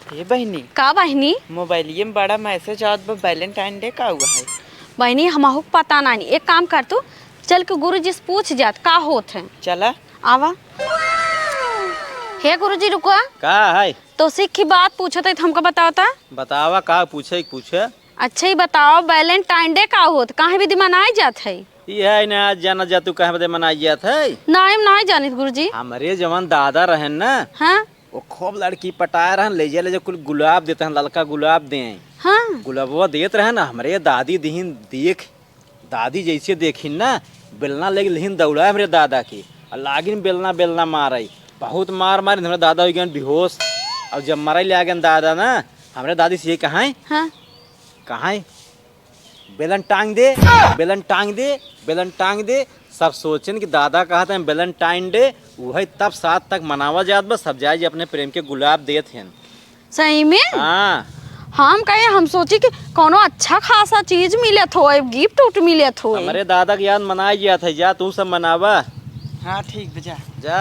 हे बहनी का बहनी? मोबाइलिये में बड़ा मैसेज आवत बा वैलेंटाइन डे का हुआ है। बहनी हमहू के पता नहीं। एक काम कर तू, चल के गुरुजी से पूछ जात का होत है। चला आवा। हे गुरुजी रुको। का है? तो सिख की बात पूछत है तो हमको बताओ। बतावा का पूछे। अच्छा ही बताओ, वैलेंटाइन डे का होत काहे विधि मनाई जात है? ये है ना जाना जा तू कहे बदे मनाई जात है। नहीं जानित गुरुजी। हमारे जवान दादा रहन ना, हाँ वो खूब लड़की पटाए रहन, ले जा कुल गुलाब देते हैं, ललका गुलाब दे हाँ। गुलाबवा देत रहे ना। हमारे दादी दीहिन देख, दादी जैसे देखिन ना बेलना लेके लिहिन दौड़ा हमारे दादा की, और लागिन बेलना मारे, बहुत मार हमारे दादा हो गए बेहोश। और जब मरे ले आ गए दादा ना, हमारे दादी से कहाँ है हाँ। कहाँ है, बेलन टांग दे। सब सोचन कि दादा कहते हैं वैलेंटाइन डे, वही तब 7 तक मनावा जात बस, सब जाए अपने प्रेम के गुलाब देत हैं। सही में? हाँ। हम कहे हम सोची कि कोनो अच्छा खासा चीज मिले थो, गिफ्ट उट मिले थो। हमारे दादा की याद मनाई जात है, जा तू सब मनावा। हाँ ठीक बजा जा।